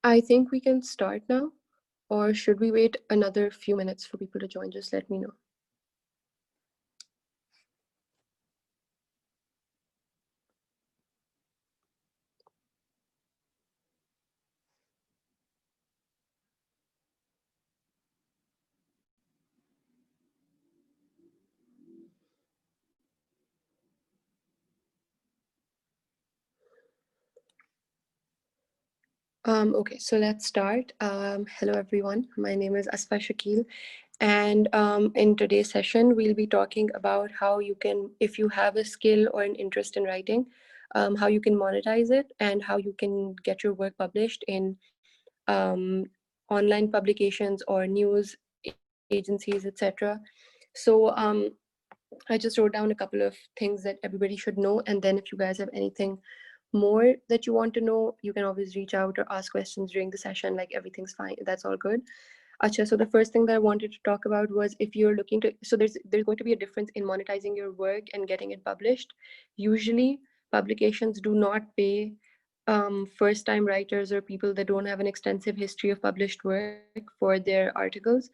I think we can start now, or should we wait another few minutes for people to join? Just let me know. Okay, so let's start. Hello, everyone. My name is Asfa Shakeel, and in today's session, we'll be talking about how you can, if you have a skill or an interest in writing, how you can monetize it and how you can get your work published in um, online publications or news agencies, etc. So I just wrote down a couple of things that everybody should know, and then if you guys have anything more that you want to know, you can always reach out or ask questions during the session. Like everything's fine. That's all good. Acha, so the first thing that I wanted to talk about was if you're looking to, so there's going to be a difference in monetizing your work and getting it published. Usually, publications do not pay first time writers or people that don't have an extensive history of published work for their articles.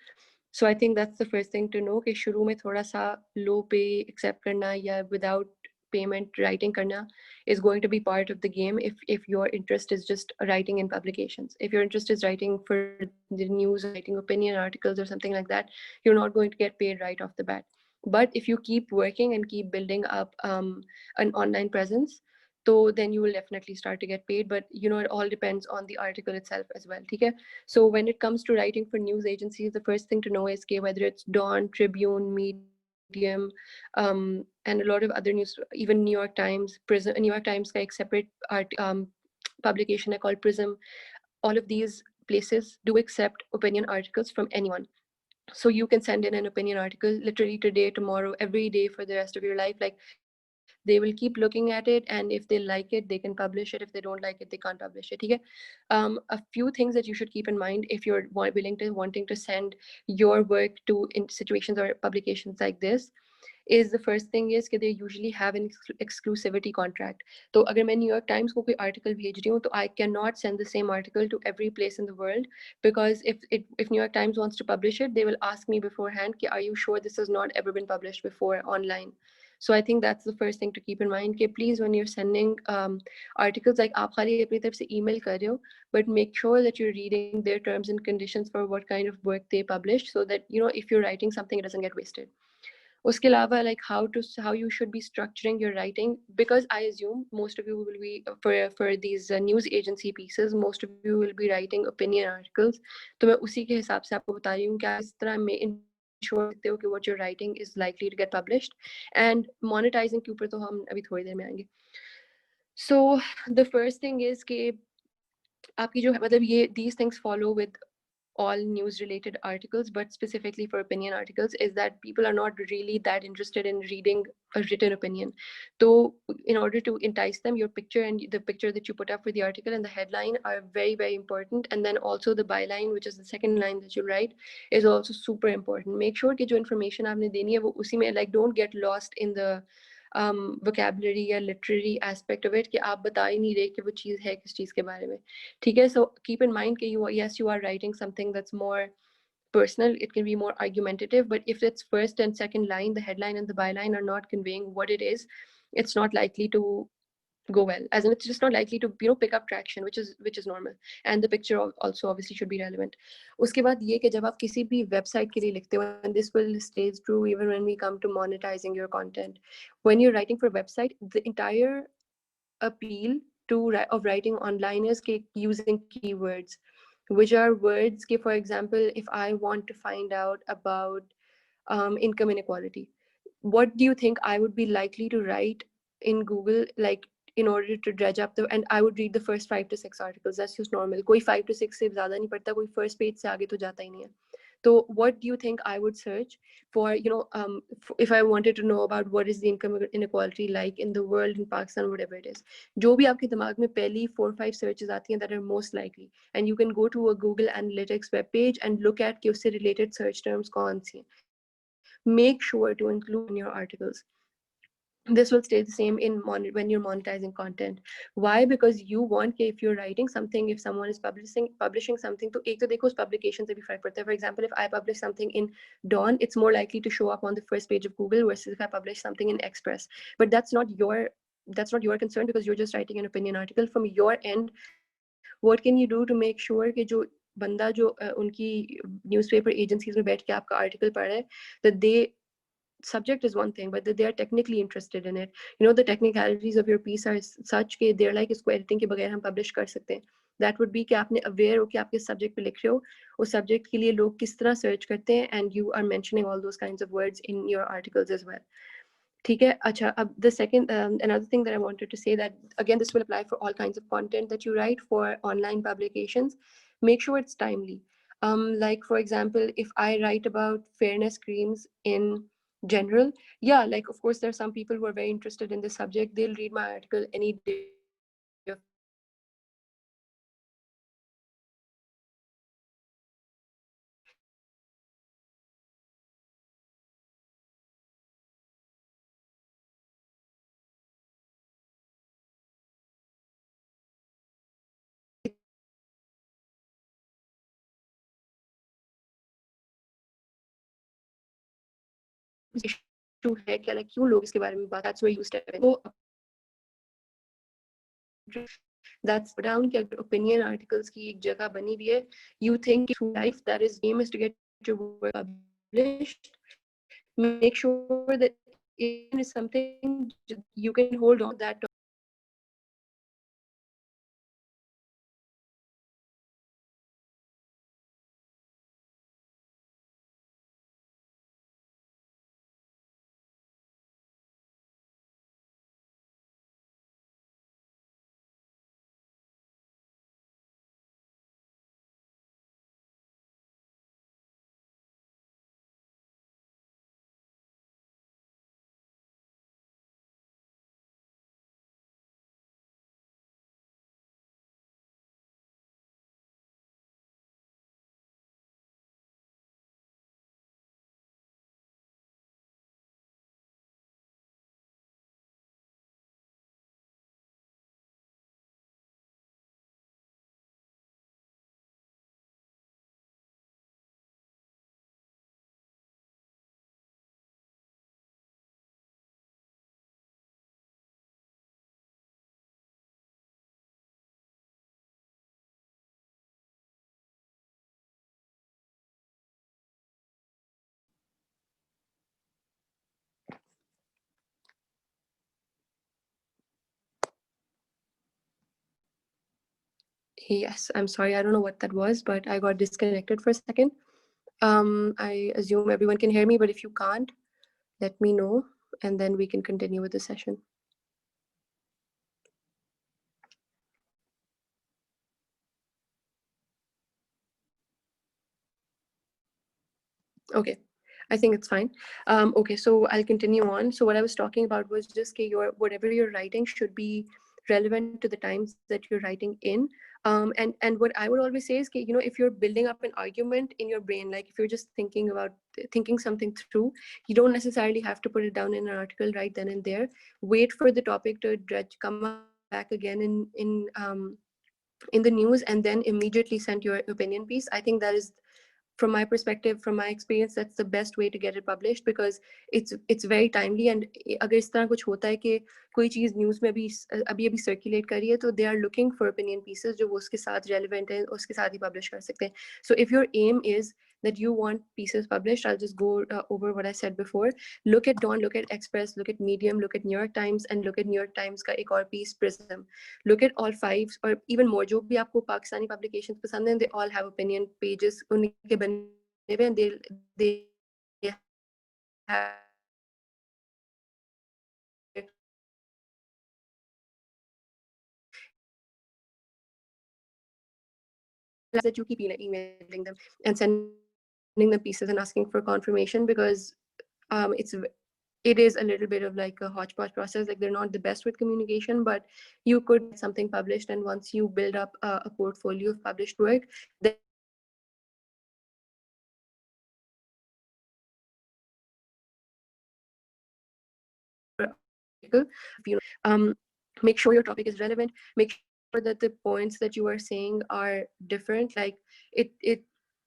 So I think that's the first thing to know कि शुरू में थोड़ा सा low pay accept करना या without payment writing करना is going to be part of the game if your interest is just writing in publications. If your interest is writing for the news or writing opinion articles or something like that, you're not going to get paid right off the bat. But if you keep working and keep building up an online presence, so then you will definitely start to get paid. But you know, it all depends on the article itself as well. Okay. So when it comes to writing for news agencies, the first thing to know is whether it's Dawn, Tribune, Medium, and a lot of other news, even New York Times, Prism. New York Times का एक separate publication है called Prism. All of these places do accept opinion articles from anyone. So you can send in an opinion article literally today, tomorrow, every day for the rest of your life. Like they will keep looking at it, and if they like it, they can publish it. If they don't like it, they can't publish it. Okay. A few things that you should keep in mind if you're wanting to send your work to in situations or publications like this is the first thing is कि they usually have an exclusivity contract. तो अगर मैं New York times को कोई article भेज रही हूँ तो I cannot send the same article to every place in the world, because if New York Times wants to publish it, they will ask me beforehand कि are you sure this has not ever been published before online. So I think that's the first thing to keep in mind कि please when you're sending articles, like आप खाली अपनी तरफ से email कर रहे हो, but make sure that you're reading their terms and conditions for what kind of work they published, so that you know if you're writing something it doesn't get wasted. उसके अलावा like how you should be structuring your writing, because I assume most of you will be for these news agency pieces, most of you will be writing opinion articles. तो मैं उसी के हिसाब से आपको बता रही हूँ कि आप इस तरह में ensure कर सकते हो कि what you're writing is likely to get published. And monetizing के ऊपर तो हम अभी थोड़ी देर में आएंगे. So the first thing is कि आपकी जो मतलब ये these things follow with all news related articles, but specifically for opinion articles, is that people are not really that interested in reading a written opinion. So in order to entice them, your picture and the picture that you put up for the article and the headline are very very important, and then also the byline, which is the second line that you write, is also super important. Make sure कि जो information आपने देनी है वो उसी में, like don't get lost in the vocabulary या literary aspect of it कि आप बता ही नहीं रहे कि वो चीज़ है किस चीज़ के बारे में. ठीक है. So keep in mind कि yes, you are writing something that's more personal, it can be more argumentative, but if its first and second line, the headline and the byline, are not conveying what it is, it's not likely to go well, as in it's just not likely to pick up traction, which is normal. And the picture also obviously should be relevant. उसके बाद ये कि जब आप किसी भी website के लिए लिखते हो, and this will stay true even when we come to monetizing your content, when you're writing for a website, the entire appeal of writing online is using keywords, which are words for example, if I want to find out about income inequality, what do you think I would be likely to write in Google, like in order to dredge up and I would read the first 5 to 6 articles. That's just normal. कोई 5 to 6 से ज़्यादा नहीं पढ़ता, कोई first page से आगे तो जाता ही नहीं है. So what do you think I would search for, if I wanted to know about what is the income inequality like in the world, in Pakistan, whatever it is. जो भी आपके दिमाग में पहली 4 5 searches आती हैं that are most likely, and you can go to a Google Analytics web page and look at कि उससे related search terms कौन सी हैं. Make sure to include in your articles. this will stay the same when you're monetizing content. Why? Because you want कि if you're writing something, if someone is publishing something, तो एक तो देखो उस publication से भी फर्क पड़ता है. For example, if I publish something in Dawn, it's more likely to show up on the first page of Google versus if I publish something in Express. But that's not your concern, because you're just writing an opinion article. From your end, what can you do to make sure कि जो बंदा जो उनकी newspaper agencies में बैठ के आपका article पढ़ रहा है, that they subject is one thing, but that they are technically interested in it. The technicalities of your piece are such कि they're like इसको editing के बगैर हम publish कर सकते हैं. That would be कि आपने aware हो कि आपके subject पे लिख रहे हो, उस subject के लिए लोग किस तरह search करते हैं, and you are mentioning all those kinds of words in your articles as well. ठीक है. अच्छा, अब the second another thing that I wanted to say, that again this will apply for all kinds of content that you write for online publications. Make sure it's timely. Like for example, if I write about fairness creams in general, yeah, like of course there are some people who are very interested in this subject. They'll read my article any day of the week. But if I write about issue है क्या, like क्यों लोग इसके बारे में बात, that's where you step in. तो that's down कि अगर opinion articles की एक जगह बनी हुई है, you think through life, that is aim is to get your work published. Make sure that it is something you can hold on that. Yes, I'm sorry. I don't know what that was, but I got disconnected for a second. I assume everyone can hear me, but if you can't, let me know, and then we can continue with the session. Okay, I think it's fine. Okay, so I'll continue on. So what I was talking about was just whatever you're writing should be relevant to the times that you're writing in. And what I would always say is, if you're building up an argument in your brain, like if you're just thinking something through, you don't necessarily have to put it down in an article right then and there. Wait for the topic to come up back again in the news, and then immediately send your opinion piece. I think that is, from my perspective, from my experience, that's the best way to get it published, because it's very timely. And अगर इस तरह कुछ होता है कि कोई चीज़ news में अभी अभी सर्कुलेट कर रही है, तो they are looking for opinion pieces जो वो उसके साथ रेलिवेंट है, उसके साथ ही पब्लिश कर सकते हैं. So if your aim is that you want pieces published, I'll just go over what I said before. Look at Dawn, look at Express, look at Medium, look at New York Times, and look at New York Times का एक और piece Prism. Look at all five or even more जो भी आपको Pakistani publications पसंद हैं, they all have opinion pages उनके बने हुए हैं. They have that you keep emailing them and sending them pieces and asking for confirmation, because it is a little bit of like a hodgepodge process. Like they're not the best with communication, but you could get something published, and once you build up a portfolio of published work, then you can start marketing it and getting your articles published. um, make sure your topic is relevant, make sure that the points that you are saying are different. Like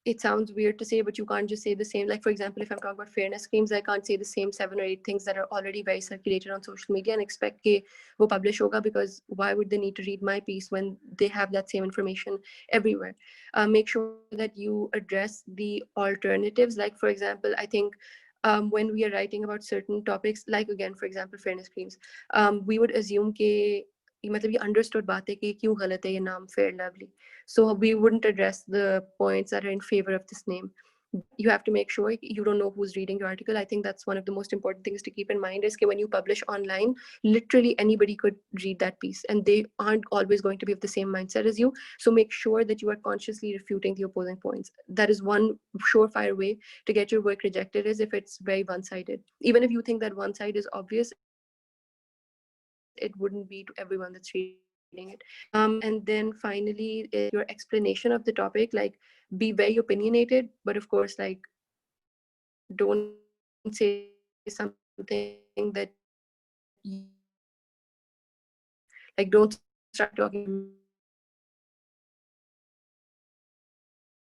it sounds weird to say, but you can't just say the same. Like, for example, if I'm talking about fairness claims, I can't say the same 7 or 8 things that are already very circulated on social media and expect ke wo publish hoga, because why would they need to read my piece when they have that same information everywhere? Make sure that you address the alternatives. Like, for example, I think when we are writing about certain topics, like again, for example, fairness claims, we would assume कि मतलब ये understood बात है कि क्यों गलत है ये नाम fair lovely. So we wouldn't address the points that are in favor of this name. But you have to make sure you don't know who's reading your article. I think that's one of the most important things to keep in mind is that when you publish online, literally anybody could read that piece and they aren't always going to be of the same mindset as you. So make sure that you are consciously refuting the opposing points. That is one surefire way to get your work rejected, is if it's very one-sided. Even if you think that one side is obvious, it wouldn't be to everyone that's reading it. And then finally is your explanation of the topic. Like, be very opinionated, but of course, like, don't say something that you like, don't start talking about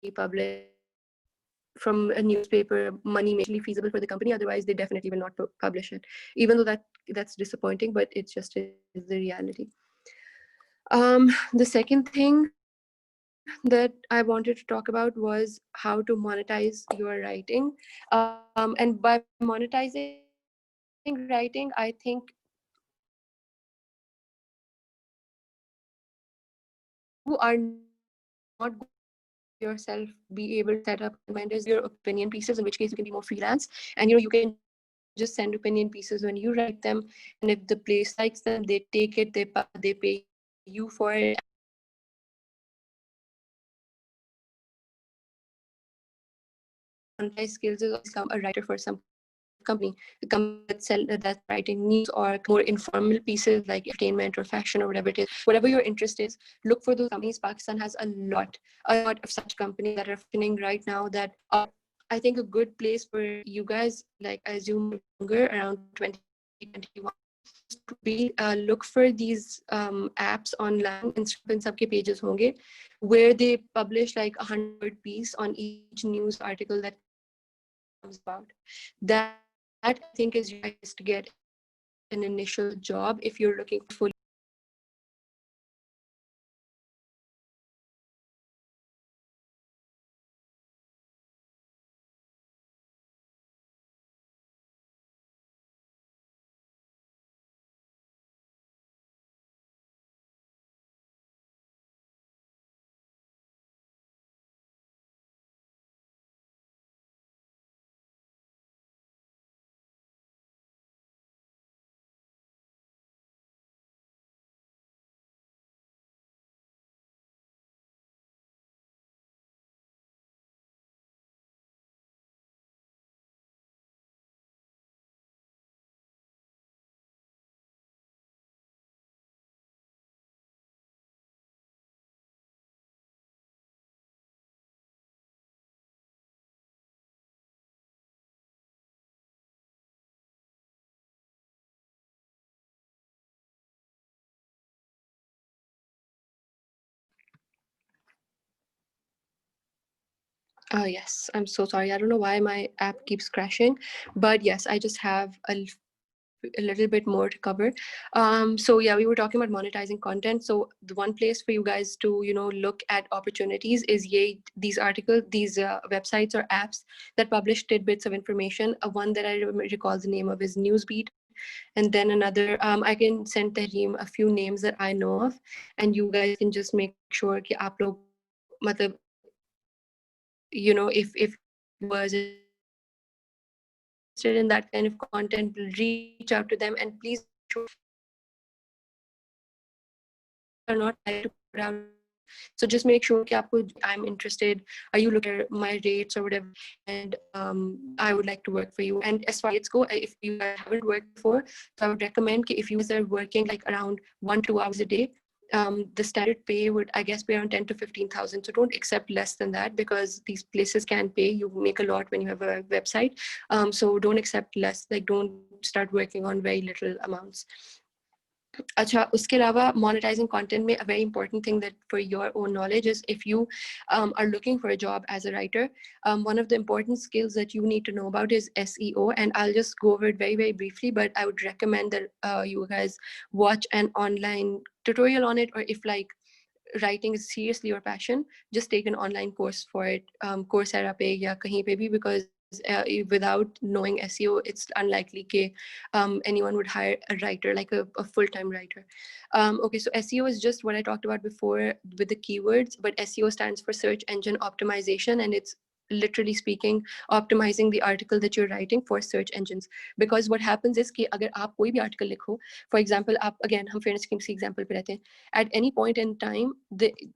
money public from a newspaper. Money may be feasible for the company, otherwise they definitely will not publish it, even though that's disappointing, but it just is the reality. The second thing that I wanted to talk about was how to monetize your writing. And by monetizing writing, I think you are not going to yourself be able to set up content mentors. You can just send your opinion pieces, in which case you can be more freelance, and you can just send opinion pieces when you write them. And if the place likes them, they take it, they pay you for it, and you get paid for it. Monetize skills is also become a writer for some company that's writing news or more informal pieces like entertainment or fashion or whatever it is. Whatever your interest is, look for those companies. Pakistan has a lot of such companies that are functioning right now that are, I think, a good place for you guys. Like, I assume you're younger, around 2021. Just look for these apps online. In सबके pages होंगे where they publish like 100-word piece on each news article that comes about. That, I think, is your best way to get an initial job if you're looking for a portfolio. Yes, I'm so sorry. I don't know why my app keeps crashing, but yes, I just have a little bit more to cover. So yeah, we were talking about monetizing content. So the one place for you guys to, look at opportunities is these articles, these websites or apps that publish tidbits of information. One that I recall the name of is Newsbeat, and then another. I can send Tahreem a few names that I know of, and you guys can just make sure कि आप लोग मतलब if you are viewers and you're interested in that kind of content, reach out to them, and please make sure that these are not direct to put out jobs. So just make sure कि आपको, I'm interested, are you looking for my rates or whatever, and I would like to work for you. And as far as rates go, if you guys haven't worked before, so I would recommend कि if you guys are working like around 1 to 2 hours a day, the standard pay would, I guess, be around 10 to 15,000. So don't accept less than that, because these places can pay. You make a lot when you have a website. So don't accept less. Like, don't start working on very little amounts. अच्छा, उसके अलावा monetizing content में a very important thing that for your own knowledge is, if you are looking for a job as a writer, one of the important skills that you need to know about is SEO. And I'll just go over it very, very briefly, but I would recommend that you guys watch an online tutorial on it, or if like writing is seriously your passion, just take an online course for it, Coursera pe ya kahin pe bhi, because without knowing SEO, it's unlikely that anyone would hire a writer, like a full-time writer. Okay, so SEO is just what I talked about before with the keywords, but SEO stands for search engine optimization, and it's literally speaking optimizing the article that you're writing for search engines. Because what happens is कि अगर आप कोई भी article लिखो, for example, आप again हम fairness scheme से example पे रहते हैं, at any point in time,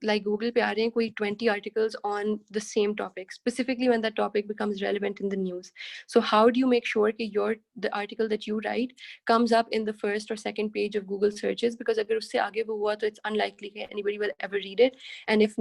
like Google पे आ रहे हैं कोई 20 articles on the same topic, specifically when that topic becomes relevant in the news. So how do you make sure कि the article that you write comes up in the first or second page of Google searches? Because अगर उससे आगे वो हुआ, तो it's unlikely that anybody will ever read it. And if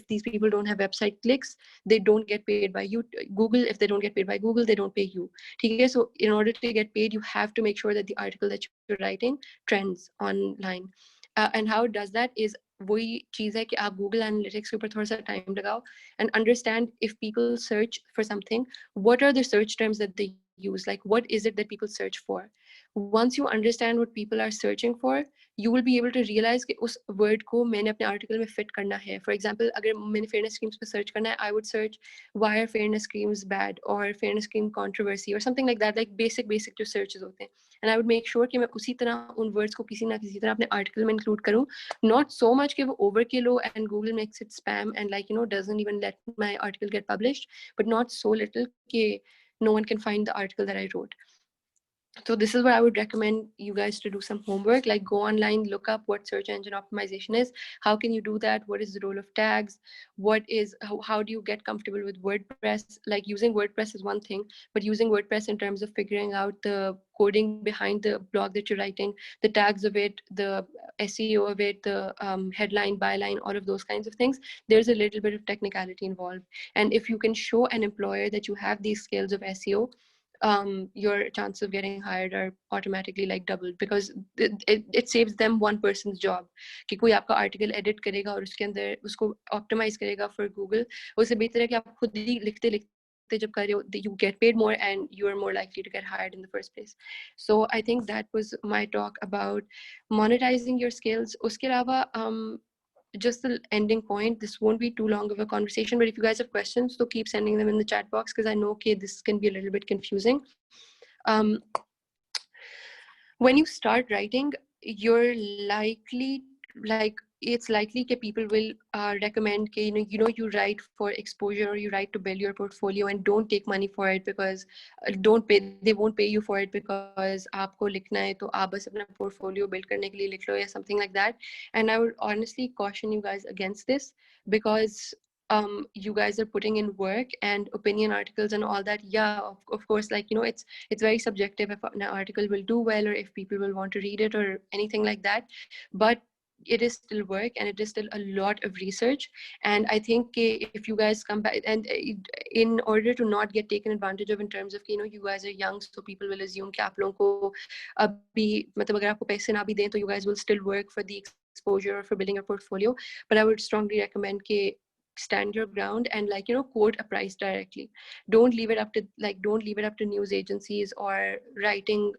these people don't have website clicks, they don't get paid by you, Google. If they don't get paid by Google, they don't pay you. Okay, so in order to get paid, you have to make sure that the article that you're writing trends online. And how it does that is, वही चीज़ है कि आप Google Analytics के ऊपर थोड़ा सा time लगाओ and understand if people search for something, what are the search terms that they use, like what is it that people search for. Once you understand what people are searching for, you will be able to realize कि उस word को मैंने अपने article में fit करना है. For example, अगर मैंने fairness schemes पे search करना है, I would search why are fairness schemes bad, or fairness scheme controversy, or something like that, like basic जो searches होते हैं. And I would make sure कि मैं उसी तरह उन words को किसी ना किसी तरह अपने article में include करूँ. Not so much कि वो overkill हो and Google makes it spam and like doesn't even let my article get published, but not so little कि no one can find the article that I wrote. So this is what I would recommend you guys to do some homework, like go online, look up what search engine optimization is, how can you do that, what is the role of tags, how do you get comfortable with WordPress. Like using WordPress is one thing, but using WordPress in terms of figuring out the coding behind the blog that you're writing, the tags of it, the SEO of it, the headline, byline, all of those kinds of things, there's a little bit of technicality involved. And if you can show an employer that you have these skills of SEO, your chances of getting hired are automatically like doubled, because it saves them one person's job. कि कोई आपका article edit करेगा और उसके अंदर उसको optimize करेगा for Google, उससे बेहतर है कि आप खुद ही लिखते लिखते जब कर रहे हो, you get paid more and you are more likely to get hired in the first place. So I think that was my talk about monetizing your skills. उसके अलावा just the ending point, this won't be too long of a conversation, but if you guys have questions, so keep sending them in the chat box, because I know okay, this can be a little bit confusing. um, when you start writing, you're likely, like it's likely that people will recommend that you write for exposure, or you write to build your portfolio, and don't take money for it, because they won't pay you for it, because आपको लिखना है तो आप बस अपना portfolio build करने के लिए लिख लो, या something like that. And I would honestly caution you guys against this, because you guys are putting in work and opinion articles and all that. Yeah, of course, like it's very subjective if an article will do well, or if people will want to read it, or anything like that. But it is still work, and it is still a lot of research. And I think if you guys come back, and in order to not get taken advantage of in terms of you guys are young, so people will assume कि आप लोगों को अभी मतलब अगर आपको पैसे ना भी दें, तो you guys will still work for the exposure or for building your portfolio. But I would strongly recommend कि stand your ground and quote a price directly. Don't leave it up to news agencies or writing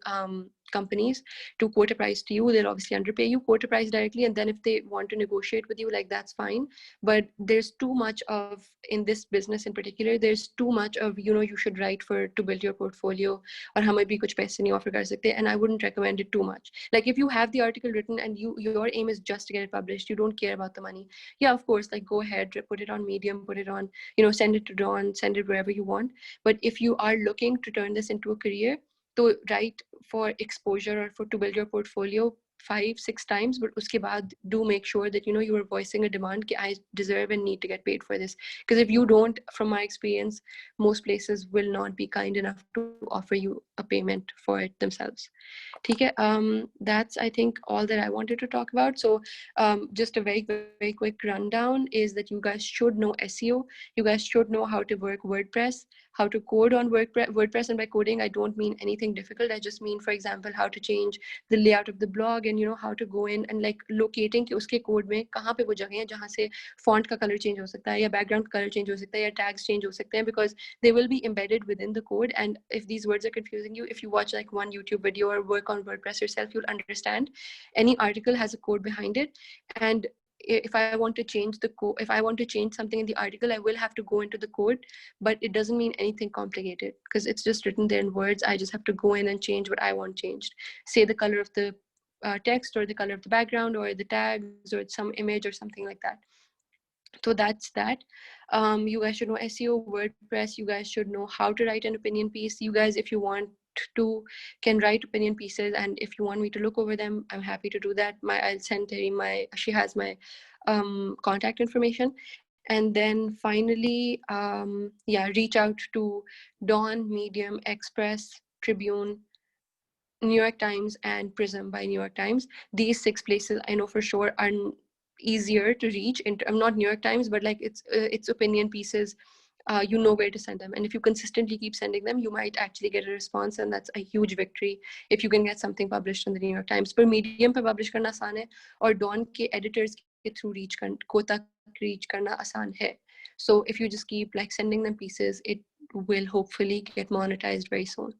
companies to quote a price to you. They'll obviously underpay you. Quote a price directly, and then if they want to negotiate with you, like that's fine. But there's too much of, in this business in particular, there's too much of you should write for to build your portfolio, or हम अभी कुछ पैसे नहीं offer कर सकते. And I wouldn't recommend it too much. Like if you have the article written and your aim is just to get it published, you don't care about the money, yeah, of course, like go ahead, put it on Medium, put it on, send it to Dawn, send it wherever you want. But if you are looking to turn this into a career, to write for exposure or to build your portfolio, 5 6 times, but uske baad do make sure that you are voicing a demand ki I deserve and need to get paid for this. Because if you don't, from my experience, most places will not be kind enough to offer you a payment for it themselves. ठीक है. That's, I think, all that I wanted to talk about. So just a very very quick rundown is that you guys should know SEO. You guys should know how to work WordPress, how to code on WordPress. And by coding, I don't mean anything difficult. I just mean, for example, how to change the layout of the blog, and how to go in and like locating कि उसके code में कहाँ पे वो जगह है जहाँ से font का color change हो सकता है, या background color change हो सकता है, या tags change हो सकते हैं, because they will be embedded within the code. And if these words are confusing you, if you watch like one YouTube video or work on WordPress yourself, you'll understand. Any article has a code behind it, and if I want to change the code, if I want to change something in the article, I will have to go into the code. But it doesn't mean anything complicated because it's just written there in words. I just have to go in and change what I want changed. Say the color of the text, or the color of the background, or the tags, or some image, or something like that. So that's that. You guys should know SEO, WordPress. You guys should know how to write an opinion piece. You guys, if you want to, can write opinion pieces, and if you want me to look over them, I'm happy to do that. I'll send Terry she has my contact information. And then finally, yeah, reach out to Dawn, Medium, Express, Tribune, New York Times, and Prism by New York Times. These 6 places I know for sure are easier to reach. I'm not New York Times, but like it's opinion pieces. You know where to send them, and if you consistently keep sending them, you might actually get a response, and that's a huge victory if you can get something published in the New York Times. पर Medium पे publish करना आसान है, और Dawn के editors के through को तक reach करना आसान है. So if you just keep like sending them pieces, it will hopefully get monetized very soon.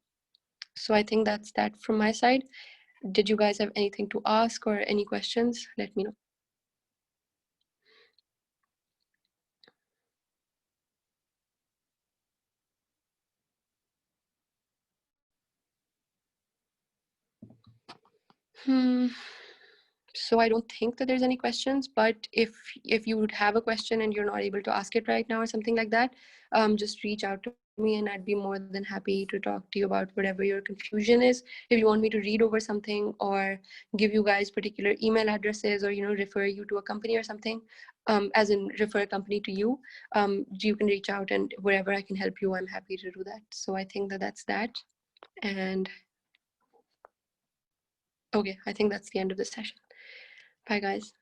So I think that's that from my side. Did you guys have anything to ask or any questions? Let me know. Hmm. So I don't think that there's any questions, but if you would have a question and you're not able to ask it right now or something like that, just reach out to me and I'd be more than happy to talk to you about whatever your confusion is. If you want me to read over something or give you guys particular email addresses, or refer you to a company or something, as in refer a company to you, you can reach out, and wherever I can help you, I'm happy to do that. So I think that that's that. And okay, I think that's the end of the session. Bye, guys.